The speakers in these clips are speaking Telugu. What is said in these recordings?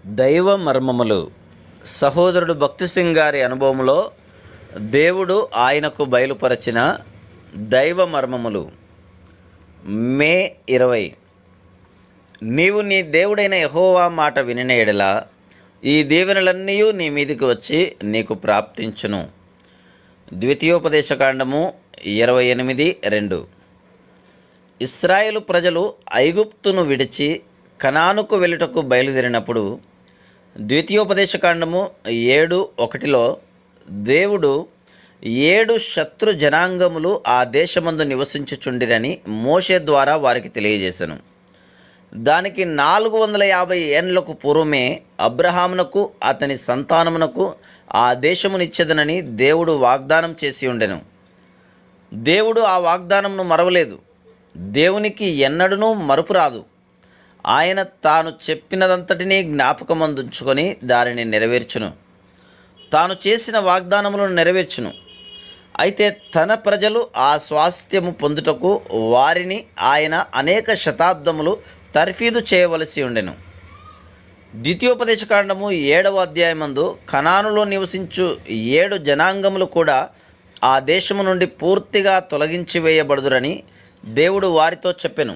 దైవ మర్మములు. సహోదరుడు భక్తి సింగ్ గారి అనుభవంలో దేవుడు ఆయనకు బయలుపరచిన దైవ మర్మములు. మే 20. నీవు నీ దేవుడైన యెహోవా మాట వినిన యెడల ఈ దీవెనలన్నీ నీ మీదికి వచ్చి నీకు ప్రాప్తించును. ద్వితీయోపదేశకాండము 28:2. ఇశ్రాయేలు ప్రజలు ఐగుప్తును విడిచి కనానుకు వెళ్ళుటకు బయలుదేరినప్పుడు ద్వితీయోపదేశకాండము 7:1లో దేవుడు 7 శత్రు జనాంగములు ఆ దేశమందు నివసించుచుండిరని మోషే ద్వారా వారికి తెలియజేశాను. దానికి 450 ఏండ్లకు పూర్వమే అబ్రహామునకు అతని సంతానమునకు ఆ దేశమునిచ్చేదనని దేవుడు వాగ్దానం చేసి ఉండెను. దేవుడు ఆ వాగ్దానమును మరవలేదు. దేవునికి ఎన్నడూనూ మరుపు రాదు. ఆయన తాను చెప్పినదంతటినీ జ్ఞాపకమందుంచుకొని దానిని నెరవేర్చును. తాను చేసిన వాగ్దానములను నెరవేర్చును. అయితే తన ప్రజలు ఆ స్వాస్థ్యము పొందుటకు వారిని ఆయన అనేక శతాబ్దములు తర్ఫీదు చేయవలసి ఉండెను. ద్వితీయోపదేశకాండము 7వ అధ్యాయమందు కనానులో నివసించు 7 జనాంగములు కూడా ఆ దేశము నుండి పూర్తిగా తొలగించి వేయబడుదురని దేవుడు వారితో చెప్పెను.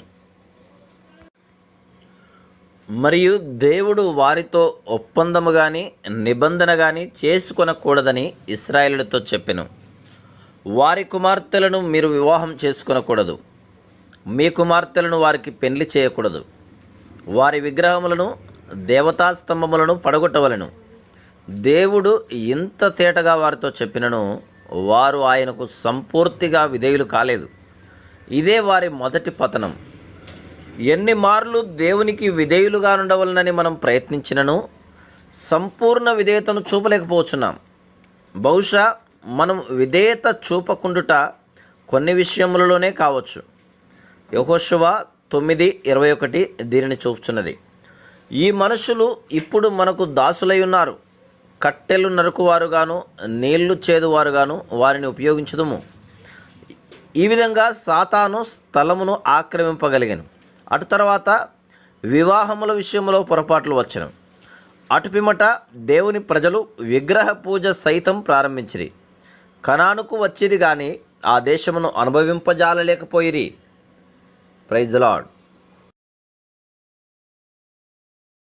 మరియు దేవుడు వారితో ఒప్పందము కానీ నిబంధన కానీ చేసుకొనకూడదని ఇశ్రాయేలుతో చెప్పెను. వారి కుమార్తెలను మీరు వివాహం చేసుకొనకూడదు. మీ కుమార్తెలను వారికి పెళ్లి చేయకూడదు. వారి విగ్రహములను దేవతాస్తంభములను పడగొట్టవలెను. దేవుడు ఇంత తేటగా వారితో చెప్పినను వారు ఆయనకు సంపూర్తిగా విధేయులు కాలేదు. ఇదే వారి మొదటి పతనం. ఎన్ని మార్లు దేవునికి విధేయులుగా ఉండవలనని మనం ప్రయత్నించినను సంపూర్ణ విధేయతను చూపలేకపోతున్నాం. బహుశా మనం విధేయత చూపకుండుట కొన్ని విషయములలోనే కావచ్చు. యెహోషువ 9:21 దీనిని చూపుచున్నది. ఈ మనుషులు ఇప్పుడు మనకు దాసులై ఉన్నారు. కట్టెలు నరుకువారుగాను నీళ్లు చేదువారుగాను వారిని ఉపయోగించుదుము. ఈ విధంగా సాతాను స్థలమును ఆక్రమింపగలిగాను. అటు తర్వాత వివాహముల విషయంలో పొరపాట్లు వచ్చెను. అటు పిమ్మట దేవుని ప్రజలు విగ్రహ పూజ సైతం ప్రారంభించిరి. కనానుకు వచ్చిరి గాని ఆ దేశమును అనుభవింపజాలలేకపోయిరి. Praise the lord.